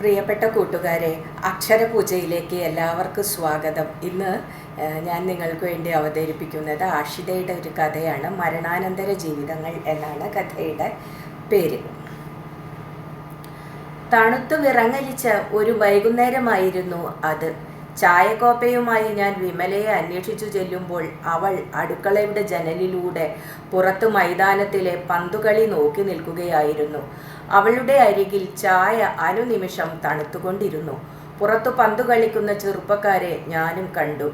പ്രിയപ്പെട്ട കൂട്ടുകാരെ, അക്ഷരപൂജയിലേക്ക് എല്ലാവർക്കും സ്വാഗതം. ഇന്ന് ഞാൻ നിങ്ങൾക്ക് വേണ്ടി അവതരിപ്പിക്കുന്നത് ആഷിതയുടെ ഒരു കഥയാണ്. മരണാനന്തര ജീവിതങ്ങൾ എന്നാണ് കഥയുടെ പേര്. തണുത്തു വിറങ്ങലിച്ച ഒരു വൈകുന്നേരമായിരുന്നു അത്. ചായക്കോപ്പയുമായി ഞാൻ വിമലയെ അന്വേഷിച്ചു ചെല്ലുമ്പോൾ അവൾ അടുക്കളയുടെ ജനലിലൂടെ പുറത്തു മൈതാനത്തിലെ പന്തുകളി നോക്കി നിൽക്കുകയായിരുന്നു. അവളുടെ അരികിൽ ചായ അനുനിമിഷം തണുത്തുകൊണ്ടിരുന്നു. പുറത്തു പന്തു കളിക്കുന്ന ചെറുപ്പക്കാരെ ഞാനും കണ്ടു.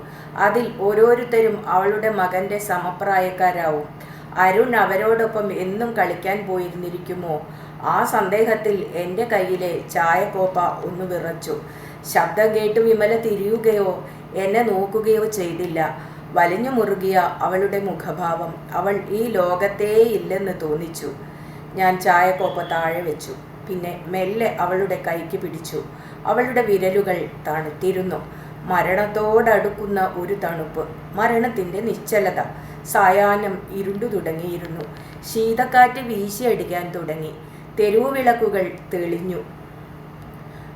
അതിൽ ഓരോരുത്തരും അവളുടെ മകൻ്റെ സമപ്രായക്കാരാവും. അരുൺ അവരോടൊപ്പം എന്നും കളിക്കാൻ പോയിരുന്നിരിക്കുമോ? ആ സന്ദേഹത്തിൽ എൻ്റെ കയ്യിലെ ചായക്കോപ്പ ഒന്ന് വിറച്ചു. ശബ്ദം കേട്ട് വിമല തിരിയുകയോ എന്നെ നോക്കുകയോ ചെയ്തില്ല. വലിഞ്ഞു മുറുകിയ അവളുടെ മുഖഭാവം അവൾ ഈ ലോകത്തേ ഇല്ലെന്ന് തോന്നിച്ചു. ഞാൻ ചായക്കോപ്പ താഴെ വെച്ചു. പിന്നെ മെല്ലെ അവളുടെ കൈക്ക് പിടിച്ചു. അവളുടെ വിരലുകൾ തണുത്തിരുന്നു. മരണത്തോടടുക്കുന്ന ഒരു തണുപ്പ്, മരണത്തിൻ്റെ നിശ്ചലത. സായാഹ്നം ഇരുണ്ടു തുടങ്ങിയിരുന്നു. ശീതക്കാറ്റ് വീശിയടിക്കാൻ തുടങ്ങി. തെരുവു വിളക്കുകൾ തെളിഞ്ഞു.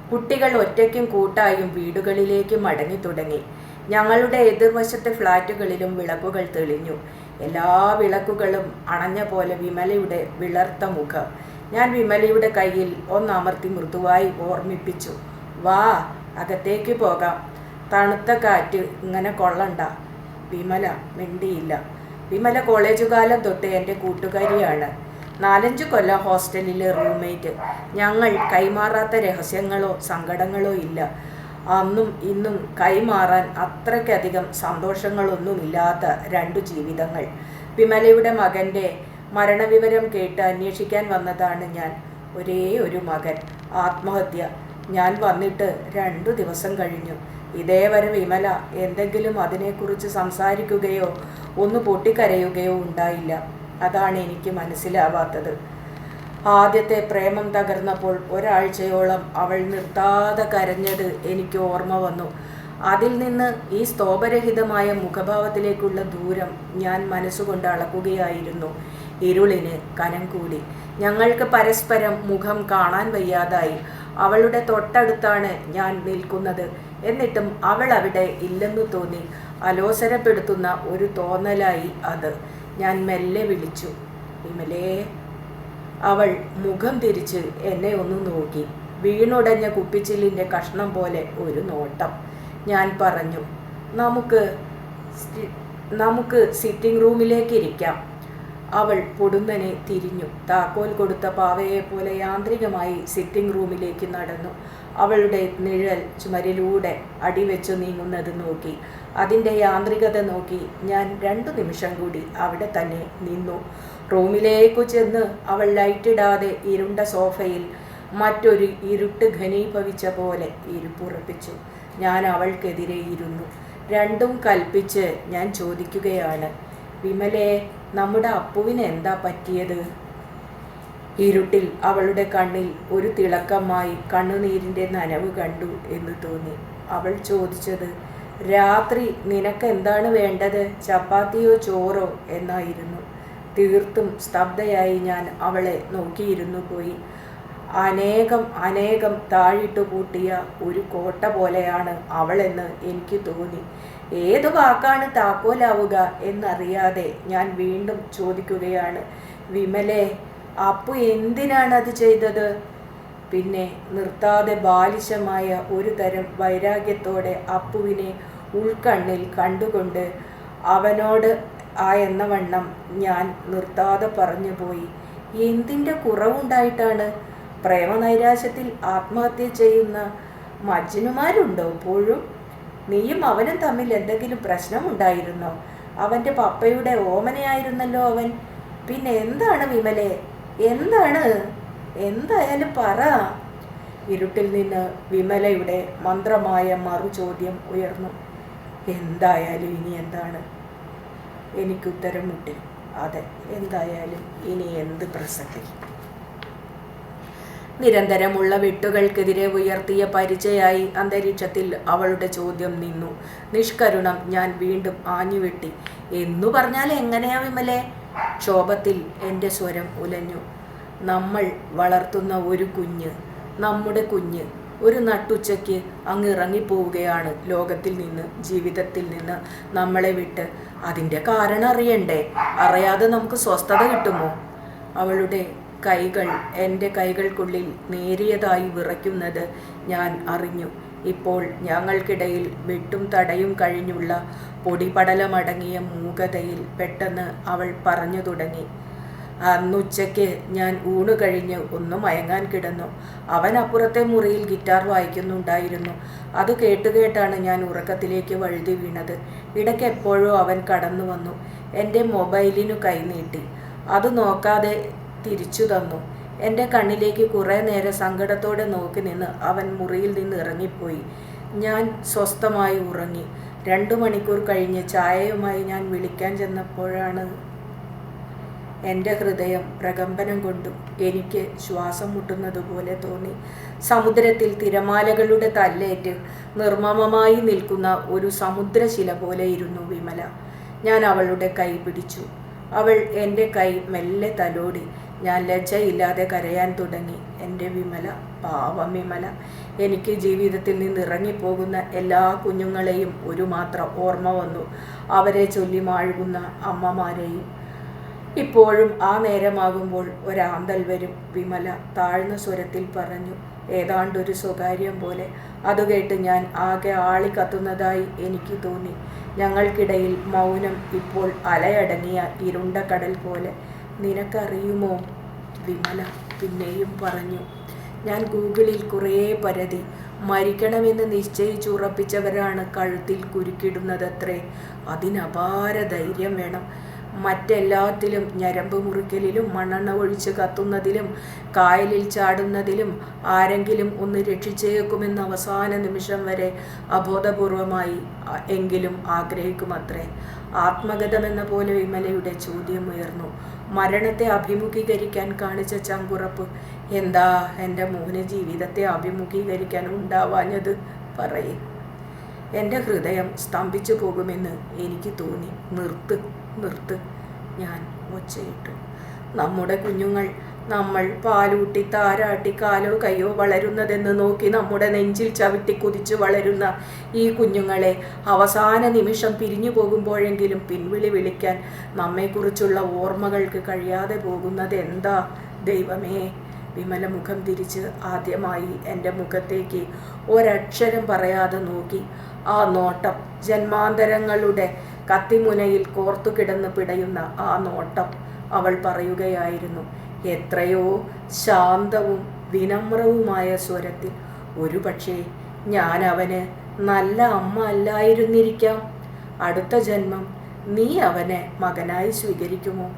കുട്ടികൾ ഒറ്റയ്ക്കും കൂട്ടായും വീടുകളിലേക്ക് മടങ്ങി തുടങ്ങി. ഞങ്ങളുടെ എതിർവശത്തെ ഫ്ലാറ്റുകളിലും വിളക്കുകൾ തെളിഞ്ഞു. എല്ലാ വിളക്കുകളും അണഞ്ഞ പോലെ വിമലയുടെ വിളർത്ത മുഖം. ഞാൻ വിമലയുടെ കയ്യിൽ ഒന്നമർത്തി മൃദുവായി ഓർമ്മിപ്പിച്ചു, വാ, അകത്തേക്ക് പോകാം. തണുത്ത കാറ്റ് ഇങ്ങനെ കൊള്ളണ്ട. വിമല മിണ്ടിയില്ല. വിമല കോളേജ് കാലം തൊട്ട് എൻ്റെ കൂട്ടുകാരിയാണ്. 4-5 കൊല്ലം ഹോസ്റ്റലിലെ റൂംമേറ്റ്. ഞങ്ങൾ കൈമാറാത്ത രഹസ്യങ്ങളോ സങ്കടങ്ങളോ ഇല്ല. അന്നും ഇന്നും കൈമാറാൻ അത്രയ്ക്കധികം സന്തോഷങ്ങളൊന്നുമില്ലാത്ത 2 ജീവിതങ്ങൾ. വിമലയുടെ മകൻ്റെ മരണവിവരം കേട്ട് അന്വേഷിക്കാൻ വന്നതാണ് ഞാൻ. ഒരേ ഒരു മകൻ, ആത്മഹത്യ. ഞാൻ വന്നിട്ട് 2 ദിവസം കഴിഞ്ഞു. ഇതേവരെ വിമല എന്തെങ്കിലും അതിനെക്കുറിച്ച് സംസാരിക്കുകയോ ഒന്ന് പൊട്ടിക്കരയുകയോ ഉണ്ടായില്ല. അതാണ് എനിക്ക് മനസ്സിലാവാത്തത്. ആദ്യത്തെ പ്രേമം തകർന്നപ്പോൾ ഒരാഴ്ചയോളം അവൾ നിർത്താതെ കരഞ്ഞത് എനിക്ക് ഓർമ്മ വന്നു. അതിൽ നിന്ന് ഈ സ്തോഭരഹിതമായ മുഖഭാവത്തിലേക്കുള്ള ദൂരം ഞാൻ മനസ്സുകൊണ്ട് അളക്കുകയായിരുന്നു. ഇരുളിന് കനം കൂടി. ഞങ്ങൾക്ക് പരസ്പരം മുഖം കാണാൻ വയ്യാതായി. അവളുടെ തൊട്ടടുത്താണ് ഞാൻ നിൽക്കുന്നത്. എന്നിട്ടും അവൾ അവിടെ ഇല്ലെന്നു തോന്നി. അലോസരപ്പെടുത്തുന്ന ഒരു തോന്നലായി അത്. ഞാൻ മെല്ലെ വിളിച്ചു, വിമലേ. അവൾ മുഖം തിരിച്ച് എന്നെ ഒന്ന് നോക്കി. വീണുടഞ്ഞ കുപ്പിച്ചില്ലിൻ്റെ കഷ്ണം പോലെ ഒരു നോട്ടം. ഞാൻ പറഞ്ഞു, നമുക്ക് സിറ്റിംഗ് റൂമിലേക്ക് ഇരിക്കാം. അവൾ പൊടുന്നനെ തിരിഞ്ഞു. താക്കോൽ കൊടുത്ത പാവയെ പോലെ യാന്ത്രികമായി സിറ്റിംഗ് റൂമിലേക്ക് നടന്നു. അവളുടെ നിഴൽ ചുമരിലൂടെ അടിവെച്ചു നീങ്ങുന്നത് നോക്കി. അതിൻ്റെ യാന്ത്രികത നോക്കി ഞാൻ 2 നിമിഷം കൂടി അവിടെ തന്നെ നിന്നു. റൂമിലേക്കു ചെന്ന് അവൾ ലൈറ്റിടാതെ ഇരുണ്ട സോഫയിൽ മറ്റൊരു ഇരുട്ട് ഘനീഭവിച്ച പോലെ ഇരിപ്പുറപ്പിച്ചു. ഞാൻ അവൾക്കെതിരെ ഇരുന്നു. രണ്ടും കൽപ്പിച്ച് ഞാൻ ചോദിക്കുകയാണ്, വിമലേ, നമ്മുടെ അപ്പുവിന് എന്താ പറ്റിയത്? ഇരുട്ടിൽ അവളുടെ കണ്ണിൽ ഒരു തിളക്കമായി കണ്ണുനീരിൻ്റെ നനവ് കണ്ടു എന്ന് തോന്നി. അവൾ ചോദിച്ചത്, രാത്രി നിനക്ക് എന്താണ് വേണ്ടത്, ചപ്പാത്തിയോ ചോറോ എന്നായിരുന്നു. തീർത്തും സ്തബ്ധയായി ഞാൻ അവളെ നോക്കിയിരുന്നു പോയി. അനേകം താഴിട്ടു പൂട്ടിയ ഒരു കോട്ട പോലെയാണ് അവളെന്ന് എനിക്ക് തോന്നി. ഏതു വാക്കാണ് താക്കോലാവുക എന്നറിയാതെ ഞാൻ വീണ്ടും ചോദിക്കുകയാണ്, വിമലേ, അപ്പു എന്തിനാണ് അത് ചെയ്തത്? പിന്നെ നിർത്താതെ ബാലിശമായ ഒരു തരം വൈരാഗ്യത്തോടെ അപ്പുവിനെ ഉൾക്കണ്ണിൽ കണ്ടുകൊണ്ട് അവനോട് എന്നവണ്ണം ഞാൻ നിർത്താതെ പറഞ്ഞു പോയി, എന്തിൻ്റെ കുറവുണ്ടായിട്ടാണ്? പ്രേമനൈരാശ്യത്തിൽ ആത്മഹത്യ ചെയ്യുന്ന മജ്നുമാരുണ്ടോ ഇപ്പോഴും? നീയും അവനും തമ്മിൽ എന്തെങ്കിലും പ്രശ്നമുണ്ടായിരുന്നോ? അവൻ്റെ പപ്പയുടെ ഓമനയായിരുന്നല്ലോ അവൻ. പിന്നെ എന്താണ് വിമലേ, എന്താണ്? എന്തായാലും പറ. ഇരുട്ടിൽ നിന്ന് വിമലയുടെ മന്ത്രമായ മറുചോദ്യം ഉയർന്നു. എന്തായാലും ഇനി എന്താണ്? എനിക്കുത്തരം മുട്ടി. അതെ, എന്തായാലും ഇനി എന്ത് പ്രസക്തി? നിരന്തരമുള്ള വെട്ടുകൾക്കെതിരെ ഉയർത്തിയ പരിചയായി അന്തരീക്ഷത്തിൽ അവളുടെ ചോദ്യം നിന്നു. നിഷ്കരുണം ഞാൻ വീണ്ടും ആഞ്ഞുവെട്ടി. എന്നു പറഞ്ഞാൽ എങ്ങനെയാ വിമലേ? ക്ഷോഭത്തിൽ എൻ്റെ സ്വരം ഉലഞ്ഞു. നമ്മൾ വളർത്തുന്ന ഒരു കുഞ്ഞ്, നമ്മുടെ കുഞ്ഞ്, ഒരു നട്ടുച്ചയ്ക്ക് അങ്ങ് ഇറങ്ങിപ്പോവുകയാണ് ലോകത്തിൽ നിന്ന്, ജീവിതത്തിൽ നിന്ന് നമ്മളെ വിട്ട്. അതിൻ്റെ കാരണം അറിയണ്ടേ? അറിയാതെ നമുക്ക് സ്വസ്ഥത കിട്ടുമോ? അവളുടെ കൈകൾ എൻ്റെ കൈകൾക്കുള്ളിൽ നേരിയതായി വിറയ്ക്കുന്നത് ഞാൻ അറിഞ്ഞു. ഇപ്പോൾ ഞങ്ങൾക്കിടയിൽ വെട്ടും തടയും കഴിഞ്ഞുള്ള പൊടിപടലമടങ്ങിയ മൂകതയിൽ പെട്ടെന്ന് അവൾ പറഞ്ഞു തുടങ്ങി. അന്നുച്ചയ്ക്ക് ഞാൻ ഊണ് കഴിഞ്ഞ് ഒന്ന് മയങ്ങാൻ കിടന്നു. അവൻ അപ്പുറത്തെ മുറിയിൽ ഗിറ്റാർ വായിക്കുന്നുണ്ടായിരുന്നു. അത് കേട്ടുകേട്ടാണ് ഞാൻ ഉറക്കത്തിലേക്ക് വഴുതി വീണത്. ഇടയ്ക്ക് എപ്പോഴോ അവൻ കടന്നു വന്നു. എൻ്റെ മൊബൈലിനു കൈനീട്ടി. അത് നോക്കാതെ തിരിച്ചു തന്നു. എൻ്റെ കണ്ണിലേക്ക് കുറേ നേരം സങ്കടത്തോടെ നോക്കി നിന്ന് അവൻ മുറിയിൽ നിന്ന് ഇറങ്ങിപ്പോയി. ഞാൻ സ്വസ്ഥമായി ഉറങ്ങി. 2 മണിക്കൂർ കഴിഞ്ഞ് ചായയുമായി ഞാൻ വിളിക്കാൻ ചെന്നപ്പോഴാണ് എൻ്റെ ഹൃദയം പ്രകമ്പനം കൊണ്ടു. എനിക്ക് ശ്വാസം മുട്ടുന്നതുപോലെ തോന്നി. സമുദ്രത്തിൽ തിരമാലകളുടെ തല്ലേറ്റ് നിർമ്മമമായി നിൽക്കുന്ന ഒരു സമുദ്രശില പോലെ ഇരുന്നു വിമല. ഞാൻ അവളുടെ കൈ പിടിച്ചു. അവൾ എൻ്റെ കൈ മെല്ലെ തലോടി. ഞാൻ ലജ്ജയില്ലാതെ കരയാൻ തുടങ്ങി. എൻ്റെ വിമല, പാവം വിമല. എനിക്ക് ജീവിതത്തിൽ നിന്ന് ഇറങ്ങിപ്പോകുന്ന എല്ലാ കുഞ്ഞുങ്ങളെയും ഒരു മാത്രം ഓർമ്മ വന്നു. അവരെ ചൊല്ലി മാഴുകുന്ന അമ്മമാരെയും. ഇപ്പോഴും ആ നേരമാകുമ്പോൾ ഒരാന്തൽ വരും. വിമല താഴ്ന്ന സ്വരത്തിൽ പറഞ്ഞു, ഏതാണ്ടൊരു സ്വകാര്യം പോലെ. അത് കേട്ട് ഞാൻ ആകെ ആളിക്കത്തുന്നതായി എനിക്ക് തോന്നി. ഞങ്ങൾക്കിടയിൽ മൗനം ഇപ്പോൾ അലയടങ്ങിയ ഇരുണ്ട കടൽ പോലെ. നിനക്കറിയുമോ? വിമല പിന്നെയും പറഞ്ഞു. ഞാൻ ഗൂഗിളിൽ കുറേ പരതി. മരിക്കണമെന്ന് നിശ്ചയിച്ചുറപ്പിച്ചവരാണ് കഴുത്തിൽ കുരുക്കിടുന്നതത്രേ. അതിനപാര ധൈര്യം വേണം. മറ്റെല്ലാത്തിലും, ഞരമ്പ് മുറിക്കലിലും മണ്ണെണ്ണ ഒഴിച്ച് കത്തുന്നതിലും കായലിൽ ചാടുന്നതിലും ആരെങ്കിലും ഒന്ന് രക്ഷിച്ചേക്കുമെന്ന് അവസാന നിമിഷം വരെ അബോധപൂർവമായി എങ്കിലും ആഗ്രഹിക്കുമത്രേ. ആത്മഗതമെന്ന പോലെ വിമലയുടെ ചോദ്യം ഉയർന്നു. മരണത്തെ അഭിമുഖീകരിക്കാൻ കാണിച്ച ചങ്കുറപ്പ് എന്താ എൻ്റെ മോന് ജീവിതത്തെ അഭിമുഖീകരിക്കാൻ ഉണ്ടാവാഞ്ഞത്? പറയേ. എൻ്റെ ഹൃദയം സ്തംഭിച്ചു പോകുമെന്ന് എനിക്ക് തോന്നി. നിർത്ത്, ഞാൻ ഒച്ചയിട്ടു. നമ്മുടെ കുഞ്ഞുങ്ങൾ, നമ്മൾ പാലൂട്ടി താരാട്ടി കാലോ കയ്യോ വളരുന്നതെന്ന് നോക്കി നമ്മുടെ നെഞ്ചിൽ ചവിട്ടി കുതിച്ചു വളരുന്ന ഈ കുഞ്ഞുങ്ങളെ അവസാന നിമിഷം പിരിഞ്ഞു പോകുമ്പോഴെങ്കിലും പിൻവിളി വിളിക്കാൻ നമ്മെക്കുറിച്ചുള്ള ഓർമ്മകൾക്ക് കഴിയാതെ പോകുന്നത് എന്താ ദൈവമേ? വിമല മുഖം തിരിച്ച് ആദ്യമായി എൻ്റെ മുഖത്തേക്ക് ഒരക്ഷരം പറയാതെ നോക്കി. ആ നോട്ടം, ജന്മാന്തരങ്ങളുടെ കത്തിമുനയിൽ കോർത്തു കിടന്ന് പിടയുന്ന ആ നോട്ടം. അവൾ പറയുകയായിരുന്നു എത്രയോ ശാന്തവും വിനമ്രവുമായ സ്വരത്തിൽ, ഒരു പക്ഷേ ഞാൻ അവന് നല്ല അമ്മ അല്ലായിരുന്നിരിക്കാം. അടുത്ത ജന്മം നീ അവനെ മകനായി സ്വീകരിക്കുമോ?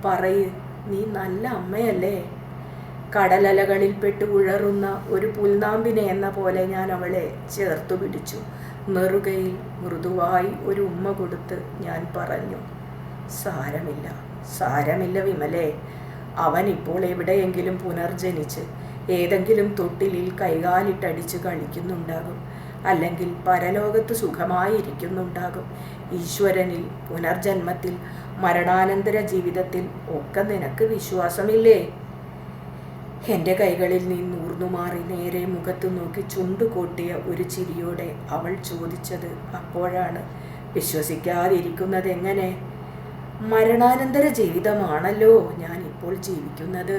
പറയ്, നീ നല്ല അമ്മയല്ലേ? കടലലകളിൽപ്പെട്ട് ഉഴറുന്ന ഒരു പുൽനാമ്പിനെ എന്ന പോലെ ഞാൻ അവളെ ചേർത്തു പിടിച്ചു. നെറുകയിൽ മൃദുവായി ഒരു ഉമ്മ കൊടുത്ത് ഞാൻ പറഞ്ഞു, സാരമില്ല വിമലേ. അവൻ ഇപ്പോൾ എവിടെയെങ്കിലും പുനർജനിച്ച് ഏതെങ്കിലും തൊട്ടിലിൽ കൈകാലിട്ടടിച്ച് കളിക്കുന്നുണ്ടാകും. അല്ലെങ്കിൽ പരലോകത്ത് സുഖമായിരിക്കുന്നുണ്ടാകും. ഈശ്വരനിൽ, പുനർജന്മത്തിൽ, മരണാനന്തര ജീവിതത്തിൽ ഒക്കെ നിനക്ക് വിശ്വാസമില്ലേ? എൻ്റെ കൈകളിൽ നിന്നൂർന്നു മാറി നേരെ മുഖത്ത് നോക്കി ചുണ്ടുകൊട്ടിയ ഒരു ചിരിയോടെ അവൾ ചോദിച്ചത് അപ്പോഴാണ്. വിശ്വസിക്കാതിരിക്കുന്നത് എങ്ങനെ? മരണാനന്തര ജീവിതമാണല്ലോ ഞാൻ ഇപ്പോൾ ജീവിക്കുന്നത്.